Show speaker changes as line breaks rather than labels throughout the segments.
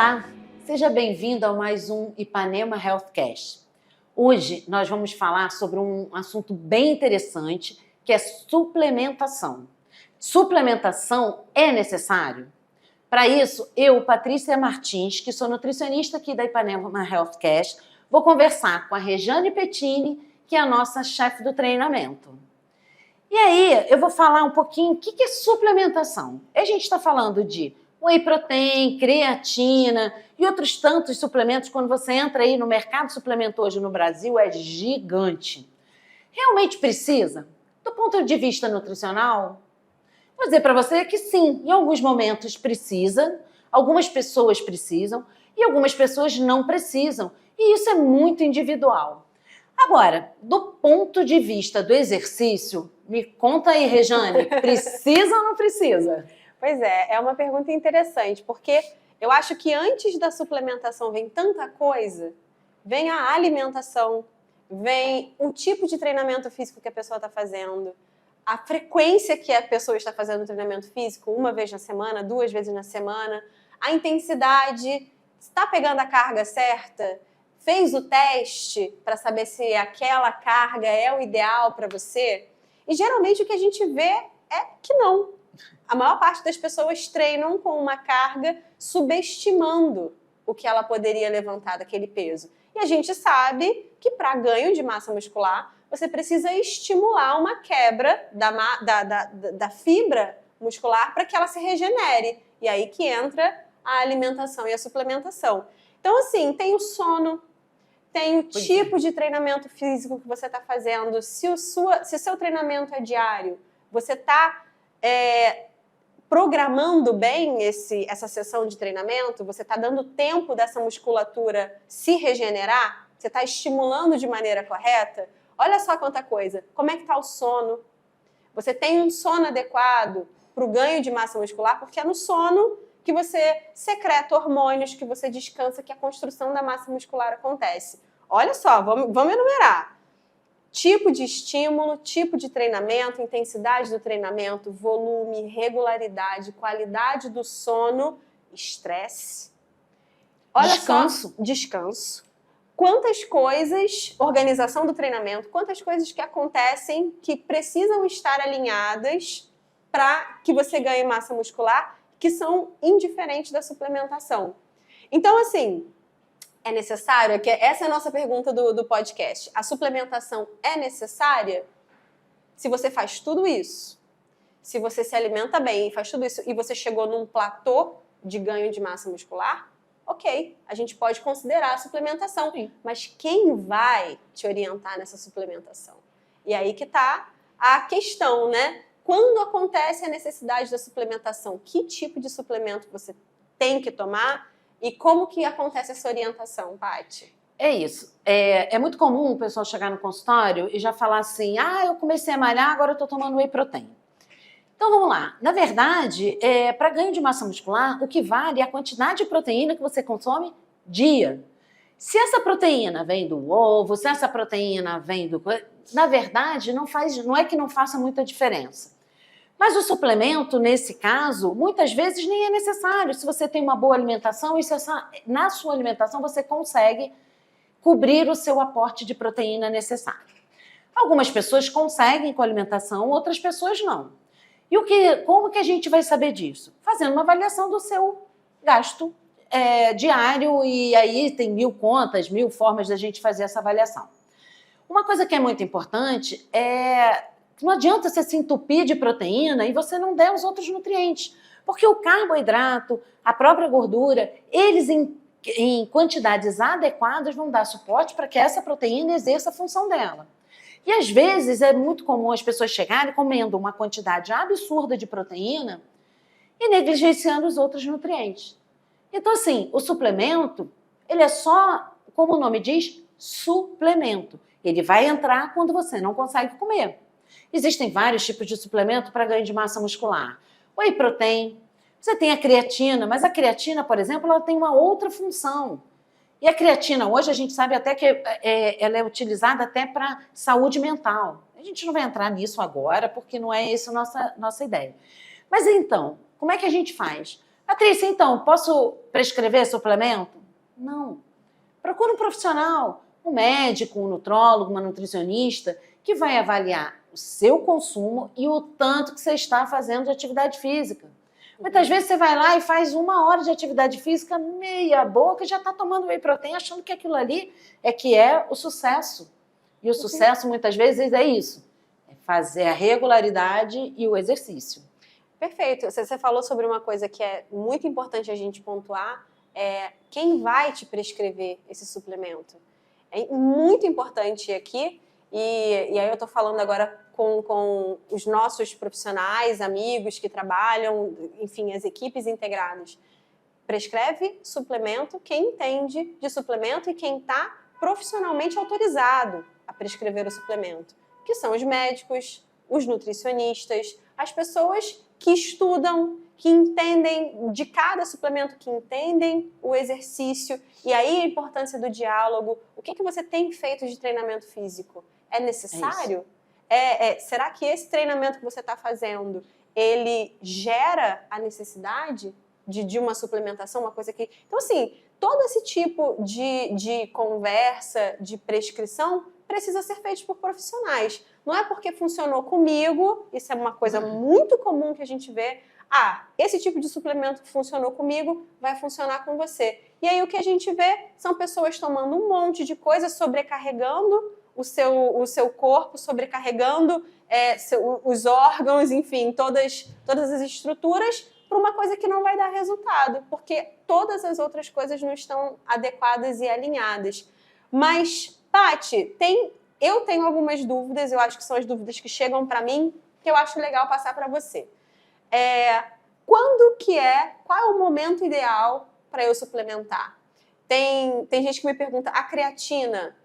Olá, seja bem-vindo a mais um Ipanema Healthcast. Hoje nós vamos falar sobre um assunto bem interessante, que é suplementação. Suplementação é necessário? Para isso, eu, Patrícia Martins, que sou nutricionista aqui da Ipanema Healthcast, vou conversar com a Rejane Pettini, que é a nossa chefe do treinamento. E aí, eu vou falar um pouquinho o que é suplementação. A gente está falando de whey protein, creatina e outros tantos suplementos. Quando você entra aí no mercado de suplemento hoje no Brasil, é gigante. Realmente precisa? Do ponto de vista nutricional, vou dizer para você que sim, em alguns momentos precisa, algumas pessoas precisam e algumas pessoas não precisam. E isso é muito individual. Agora, do ponto de vista do exercício, me conta aí, Rejane, precisa ou não precisa?
Pois é uma pergunta interessante, porque eu acho que antes da suplementação vem tanta coisa, vem a alimentação, vem o tipo de treinamento físico que a pessoa está fazendo, a frequência que a pessoa está fazendo o treinamento físico, 1 vez na semana, 2 vezes na semana, a intensidade, está pegando a carga certa, fez o teste para saber se aquela carga é o ideal para você, e geralmente o que a gente vê é que não. A maior parte das pessoas treinam com uma carga subestimando o que ela poderia levantar daquele peso. E a gente sabe que para ganho de massa muscular, você precisa estimular uma quebra da fibra muscular para que ela se regenere. E aí que entra a alimentação e a suplementação. Então, assim, tem o sono, tem o tipo de treinamento físico que você está fazendo. Se o seu treinamento é diário, você está programando bem essa sessão de treinamento, você está dando tempo dessa musculatura se regenerar, você está estimulando de maneira correta, olha só quanta coisa. Como é que está o sono? Você tem um sono adequado para o ganho de massa muscular, porque é no sono que você secreta hormônios, que você descansa, que a construção da massa muscular acontece. Olha só, vamos enumerar. Tipo de estímulo, tipo de treinamento, intensidade do treinamento, volume, regularidade, qualidade do sono, estresse. Olha
Descanso.
só, descanso. Quantas coisas, organização do treinamento, quantas coisas que acontecem que precisam estar alinhadas para que você ganhe massa muscular, que são indiferentes da suplementação. Então, assim, é necessário? Essa é a nossa pergunta do podcast. A suplementação é necessária? Se você faz tudo isso, se você se alimenta bem e faz tudo isso, e você chegou num platô de ganho de massa muscular, ok, a gente pode considerar a suplementação.
Sim.
Mas quem vai te orientar nessa suplementação? E aí que está a questão, né? Quando acontece a necessidade da suplementação, que tipo de suplemento você tem que tomar? E como que acontece essa orientação, Paty?
É isso. É muito comum o pessoal chegar no consultório e já falar assim, eu comecei a malhar, agora eu estou tomando whey protein. Então, vamos lá. Na verdade, para ganho de massa muscular, o que vale é a quantidade de proteína que você consome dia. Se essa proteína vem do ovo, se essa proteína vem do... Na verdade, não é que não faça muita diferença. Mas o suplemento, nesse caso, muitas vezes nem é necessário. Se você tem uma boa alimentação, na sua alimentação você consegue cobrir o seu aporte de proteína necessário. Algumas pessoas conseguem com a alimentação, outras pessoas não. E como que a gente vai saber disso? Fazendo uma avaliação do seu gasto diário, e aí tem 1000 contas, 1000 formas da gente fazer essa avaliação. Uma coisa que é muito importante não adianta você se entupir de proteína e você não der os outros nutrientes. Porque o carboidrato, a própria gordura, eles em quantidades adequadas vão dar suporte para que essa proteína exerça a função dela. E às vezes é muito comum as pessoas chegarem comendo uma quantidade absurda de proteína e negligenciando os outros nutrientes. Então, assim, o suplemento, ele é só, como o nome diz, suplemento. Ele vai entrar quando você não consegue comer. Existem vários tipos de suplemento para ganho de massa muscular. Whey protein, você tem a creatina, mas a creatina, por exemplo, ela tem uma outra função. E a creatina hoje a gente sabe até que ela é utilizada até para saúde mental. A gente não vai entrar nisso agora, porque não é essa a nossa ideia. Mas então, como é que a gente faz? Patrícia, então, posso prescrever suplemento? Não. Procura um profissional, um médico, um nutrólogo, uma nutricionista, que vai avaliar o seu consumo e o tanto que você está fazendo de atividade física. Muitas vezes você vai lá e faz 1 hora de atividade física, meia boca, e já está tomando whey protein, achando que aquilo ali é o sucesso. E o sucesso, muitas vezes, é isso. É fazer a regularidade e o exercício.
Perfeito. Você falou sobre uma coisa que é muito importante a gente pontuar, quem vai te prescrever esse suplemento. É muito importante aqui, e aí eu estou falando agora com os nossos profissionais, amigos que trabalham, enfim, as equipes integradas. Prescreve suplemento quem entende de suplemento e quem está profissionalmente autorizado a prescrever o suplemento, que são os médicos, os nutricionistas, as pessoas que estudam, que entendem de cada suplemento, que entendem o exercício, e aí a importância do diálogo. O que você tem feito de treinamento físico? É necessário? Será que esse treinamento que você está fazendo, ele gera a necessidade de uma suplementação, uma coisa que... Então, assim, todo esse tipo de conversa, de prescrição, precisa ser feito por profissionais. Não é porque funcionou comigo, isso é uma coisa muito comum que a gente vê, esse tipo de suplemento que funcionou comigo vai funcionar com você. E aí o que a gente vê são pessoas tomando um monte de coisa, sobrecarregando o seu corpo, sobrecarregando os órgãos, enfim, todas as estruturas, para uma coisa que não vai dar resultado, porque todas as outras coisas não estão adequadas e alinhadas. Mas, Paty, eu tenho algumas dúvidas, eu acho que são as dúvidas que chegam para mim, que eu acho legal passar para você. Qual é o momento ideal para eu suplementar? Tem gente que me pergunta, a creatina,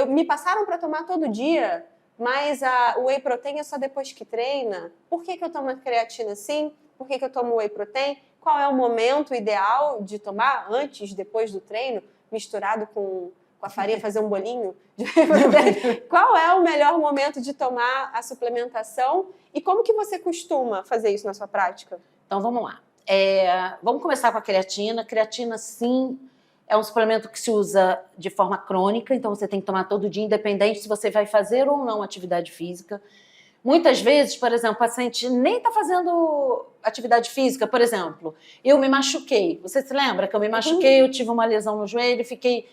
me passaram para tomar todo dia, mas o whey protein é só depois que treina? Por que eu tomo a creatina assim? Por que eu tomo whey protein? Qual é o momento ideal de tomar? Antes, depois do treino? Misturado com a farinha, fazer um bolinho? Qual é o melhor momento de tomar a suplementação? E como que você costuma fazer isso na sua prática?
Então, vamos lá. Vamos começar com a creatina. Creatina, sim, é um suplemento que se usa de forma crônica, então você tem que tomar todo dia, independente se você vai fazer ou não atividade física. Muitas vezes, por exemplo, o paciente nem está fazendo atividade física. Por exemplo, eu me machuquei. Você se lembra que eu me machuquei, eu tive uma lesão no joelho, fiquei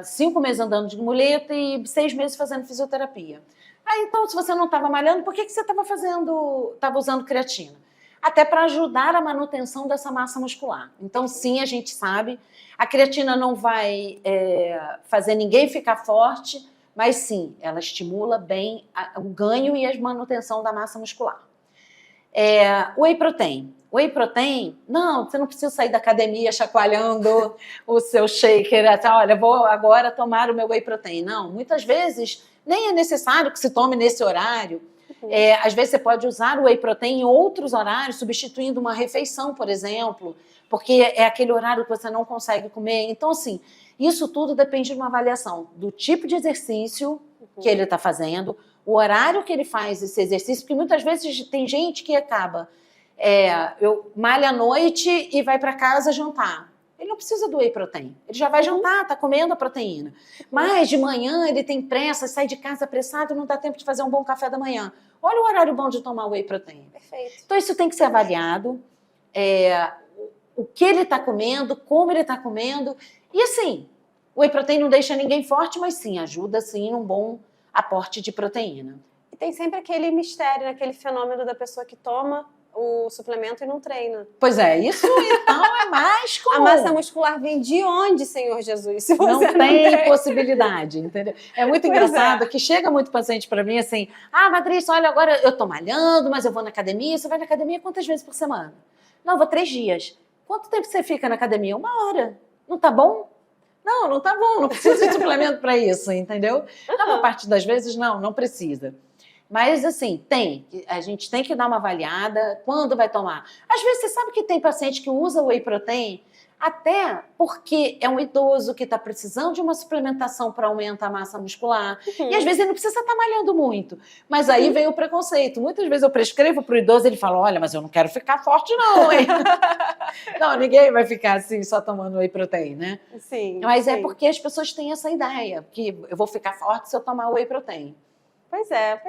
5 meses andando de muleta e 6 meses fazendo fisioterapia. Então, se você não estava malhando, por que você estava usando creatina? Até para ajudar a manutenção dessa massa muscular. Então, sim, a gente sabe, a creatina não vai fazer ninguém ficar forte, mas sim, ela estimula bem o ganho e a manutenção da massa muscular. Whey protein. Whey protein, não, você não precisa sair da academia chacoalhando o seu shaker, olha, vou agora tomar o meu whey protein. Não, muitas vezes nem é necessário que se tome nesse horário. Às vezes você pode usar o whey protein em outros horários, substituindo uma refeição, por exemplo, porque é aquele horário que você não consegue comer. Então, assim, isso tudo depende de uma avaliação do tipo de exercício que ele está fazendo, o horário que ele faz esse exercício, porque muitas vezes tem gente que acaba, malha à noite e vai para casa jantar. Ele não precisa do whey protein, ele já vai jantar, está comendo a proteína. Mas de manhã ele tem pressa, sai de casa apressado, não dá tempo de fazer um bom café da manhã. Olha o horário bom de tomar whey protein.
Perfeito.
Então isso tem que ser avaliado, o que ele está comendo, como ele está comendo. E assim, o whey protein não deixa ninguém forte, mas sim, ajuda sim num bom aporte de proteína.
E tem sempre aquele mistério, aquele fenômeno da pessoa que toma o suplemento e não treina.
Pois isso então é mais comum.
A massa muscular vem de onde, Senhor Jesus? Se você
não tem possibilidade, entendeu? É muito engraçado que chega muito paciente para mim assim, Patrícia, olha, agora eu tô malhando, mas eu vou na academia. Você vai na academia quantas vezes por semana? Não, eu vou 3 dias. Quanto tempo você fica na academia? 1 hora. Não tá bom? Não tá bom, não precisa de suplemento para isso, entendeu? Na maior parte das vezes, não precisa. Mas, assim, a gente tem que dar uma avaliada quando vai tomar. Às vezes, você sabe que tem paciente que usa whey protein, Até porque é um idoso que está precisando de uma suplementação para aumentar a massa muscular. E às vezes ele não precisa estar malhando muito. Mas aí vem o preconceito. Muitas vezes eu prescrevo para o idoso, ele fala, olha, mas eu não quero ficar forte não, hein? Não, ninguém vai ficar assim só tomando whey protein, né?
Sim.
Mas
sim.
é porque as pessoas têm essa ideia, que eu vou ficar forte se eu tomar whey protein.
Pois é.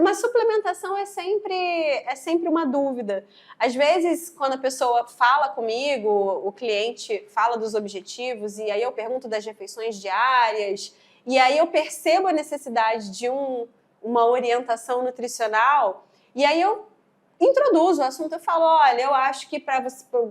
Mas suplementação é sempre uma dúvida. Às vezes, quando a pessoa fala comigo, o cliente fala dos objetivos, e aí eu pergunto das refeições diárias, e aí eu percebo a necessidade de uma orientação nutricional, e aí eu introduzo o assunto, eu falo, olha, eu acho que para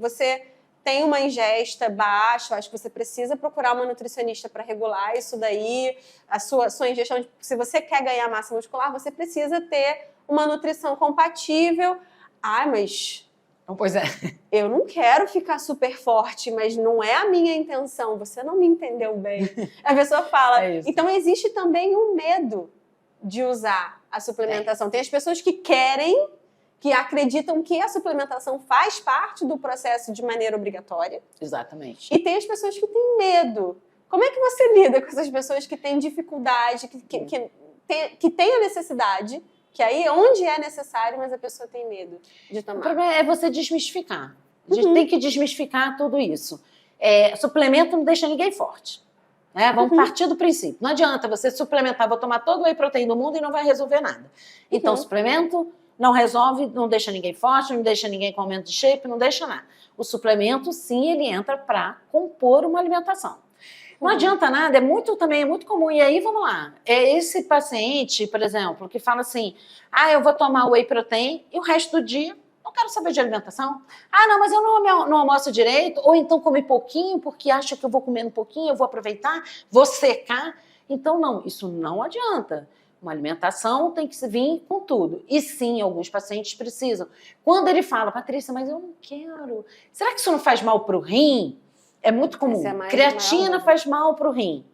você tem uma ingesta baixa, acho que você precisa procurar uma nutricionista para regular isso daí, a sua ingestão, se você quer ganhar massa muscular, você precisa ter uma nutrição compatível. Ah, mas
Pois é.
eu não quero ficar super forte, mas não é a minha intenção, você não me entendeu bem. A pessoa fala, então existe também um medo de usar a suplementação. Tem as pessoas que querem, que acreditam que a suplementação faz parte do processo de maneira obrigatória.
Exatamente.
E tem as pessoas que têm medo. Como é que você lida com essas pessoas que têm dificuldade, que têm a necessidade, que aí onde é necessário, mas a pessoa tem medo de tomar?
O problema é você desmistificar. A gente tem que desmistificar tudo isso. Suplemento não deixa ninguém forte. Né? Vamos partir do princípio. Não adianta você suplementar, vou tomar todo o whey protein do mundo e não vai resolver nada. Então, suplemento não resolve, não deixa ninguém forte, não deixa ninguém com aumento de shape, não deixa nada. O suplemento, sim, ele entra para compor uma alimentação. Não adianta nada, também é muito comum. E aí, vamos lá, esse paciente, por exemplo, que fala assim, eu vou tomar whey protein e o resto do dia não quero saber de alimentação. Não, mas eu não almoço direito, ou então come pouquinho, porque acho que eu vou comendo pouquinho, eu vou aproveitar, vou secar. Então, não, isso não adianta. Uma alimentação tem que vir com tudo. E sim, alguns pacientes precisam. Quando ele fala, Patrícia, mas eu não quero. Será que isso não faz mal para o rim? É muito comum. Creatina faz mal para o rim.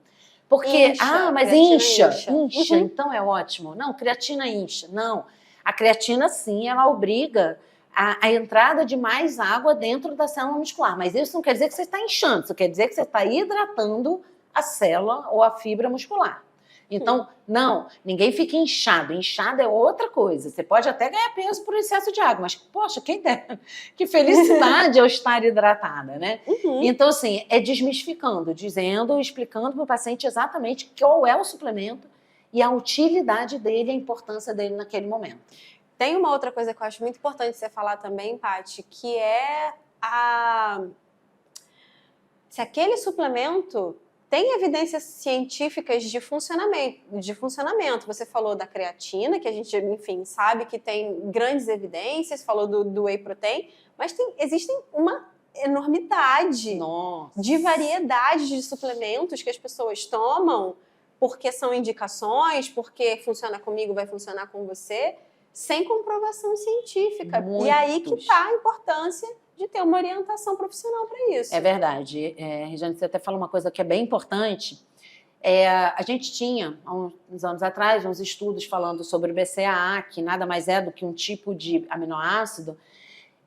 Porque, mas incha. Então é ótimo. Não, creatina incha. Não. A creatina, sim, ela obriga a entrada de mais água dentro da célula muscular. Mas isso não quer dizer que você está inchando. Isso quer dizer que você está hidratando a célula ou a fibra muscular. Então, não, ninguém fica inchado. Inchado é outra coisa. Você pode até ganhar peso por excesso de água, mas, poxa, quem dera. Que felicidade eu estar hidratada, né? Então, assim, é desmistificando, explicando para o paciente exatamente qual é o suplemento e a utilidade dele, a importância dele naquele momento.
Tem uma outra coisa que eu acho muito importante você falar também, Paty, que é se aquele suplemento tem evidências científicas de funcionamento. Você falou da creatina, que a gente, enfim, sabe que tem grandes evidências, falou do whey protein, mas existem uma enormidade de variedade de suplementos que as pessoas tomam porque são indicações, porque funciona comigo, vai funcionar com você, sem comprovação científica. E aí que está a importância de ter uma orientação profissional para isso.
É verdade. Regiane, você até falou uma coisa que é bem importante. A gente tinha, há uns anos atrás, uns estudos falando sobre o BCAA, que nada mais é do que um tipo de aminoácido,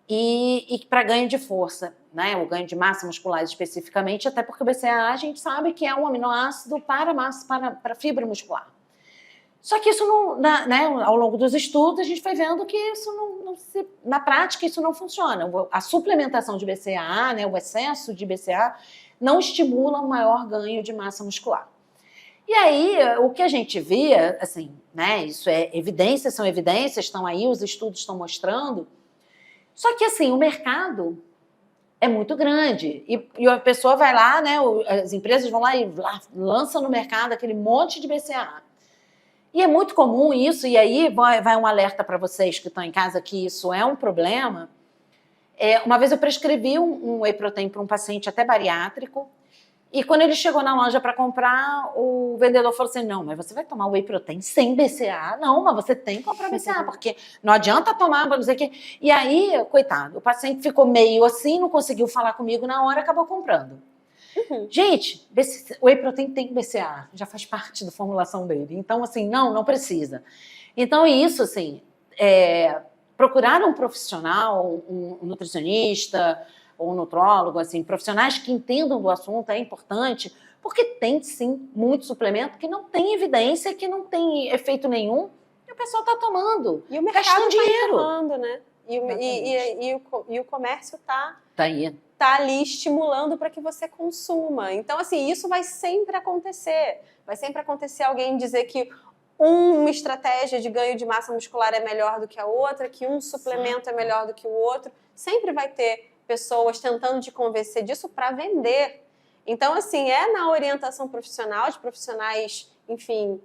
e para ganho de força, né? O ganho de massa muscular especificamente, até porque o BCAA a gente sabe que é um aminoácido para fibra muscular. Só que isso não, né, ao longo dos estudos, a gente foi vendo que isso na prática isso não funciona. A suplementação de BCAA, né, o excesso de BCAA, não estimula um maior ganho de massa muscular. E aí, o que a gente via, assim, né, isso são evidências, estão aí, os estudos estão mostrando. Só que, assim, o mercado é muito grande. E a pessoa vai lá, né, as empresas vão lá e lançam no mercado aquele monte de BCAA. E é muito comum isso, e aí vai um alerta para vocês que estão em casa que isso é um problema. Uma vez eu prescrevi um whey protein para um paciente até bariátrico, e quando ele chegou na loja para comprar, o vendedor falou assim, não, mas você vai tomar whey protein sem BCAA? Não, mas você tem que comprar BCAA, porque não adianta tomar, não sei o quê. E aí, coitado, o paciente ficou meio assim, não conseguiu falar comigo na hora, acabou comprando. Gente, o whey protein tem BCAA, já faz parte da formulação dele. Então, assim, não precisa. Então, isso, assim, procurar um profissional, um nutricionista, ou nutrólogo, assim, profissionais que entendam do assunto, é importante, porque tem, sim, muito suplemento que não tem evidência, que não tem efeito nenhum, e o pessoal está tomando,
E o mercado
gastando
está
dinheiro.
empurrando, né? E o comércio
Tá aí.
tá ali estimulando para que você consuma. Então, assim, isso vai sempre acontecer. Vai sempre acontecer alguém dizer que uma estratégia de ganho de massa muscular é melhor do que a outra, que um suplemento é melhor do que o outro. Sempre vai ter pessoas tentando te convencer disso para vender. Então, assim, é na orientação profissional, de profissionais, enfim,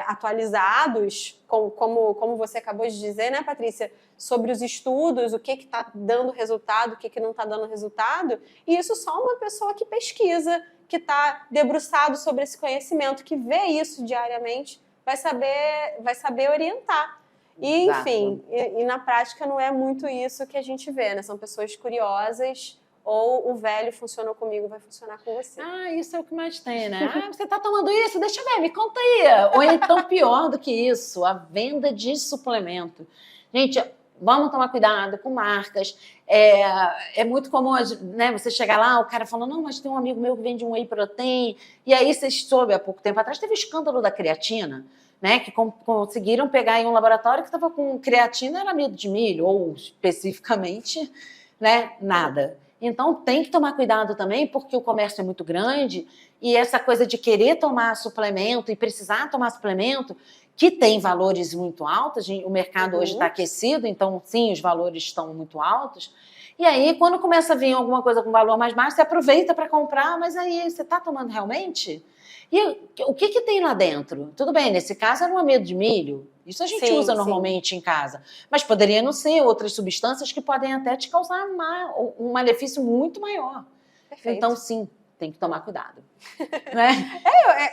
atualizados, como você acabou de dizer, né, Patrícia? Sobre os estudos, o que está dando resultado, o que não está dando resultado. E isso só uma pessoa que pesquisa, que está debruçado sobre esse conhecimento, que vê isso diariamente, vai saber orientar. E, enfim, e na prática não é muito isso que a gente vê, né? São pessoas curiosas, ou o velho funcionou comigo, vai funcionar com você.
Ah, isso é o que mais tem, né? Ah, você tá tomando isso? Deixa eu ver, me conta aí. Ou então, pior do que isso, a venda de suplemento. Gente, vamos tomar cuidado com marcas. É muito comum, né, você chegar lá, o cara fala, não, mas tem um amigo meu que vende um whey protein. E aí, vocês soube, há pouco tempo atrás, teve o escândalo da creatina, né, que conseguiram pegar em um laboratório que estava com creatina, era amido de milho, ou especificamente, né, nada. Então, tem que tomar cuidado também, porque o comércio é muito grande e essa coisa de querer tomar suplemento e precisar tomar suplemento, que tem valores muito altos, o mercado hoje está aquecido, então, sim, os valores estão muito altos. E aí, quando começa a vir alguma coisa com valor mais baixo, você aproveita para comprar, mas aí, você está tomando realmente? E o que tem lá dentro? Tudo bem, nesse caso era um amido de milho, isso a gente usa normalmente em casa, mas poderia não ser outras substâncias que podem até te causar um malefício muito maior. Perfeito. Então, sim, tem que tomar cuidado. Né?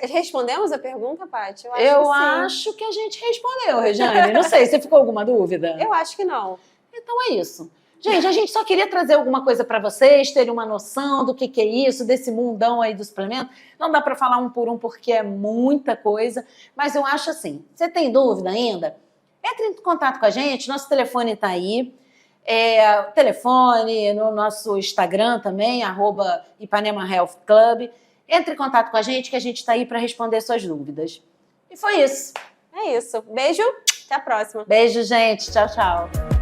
Respondemos a pergunta, Paty?
Eu acho que a gente respondeu, Regiane. Não sei, você ficou alguma dúvida?
Eu acho que não.
Então é isso. Gente, a gente só queria trazer alguma coisa para vocês, terem uma noção do que é isso, desse mundão aí do suplemento. Não dá para falar um por um porque é muita coisa, mas eu acho assim, você tem dúvida ainda? Entre em contato com a gente, nosso telefone está aí, telefone, no nosso Instagram também, @Ipanema Health Club. Entre em contato com a gente que a gente está aí para responder suas dúvidas. E foi isso.
É isso. Beijo, até a próxima.
Beijo, gente. Tchau, tchau.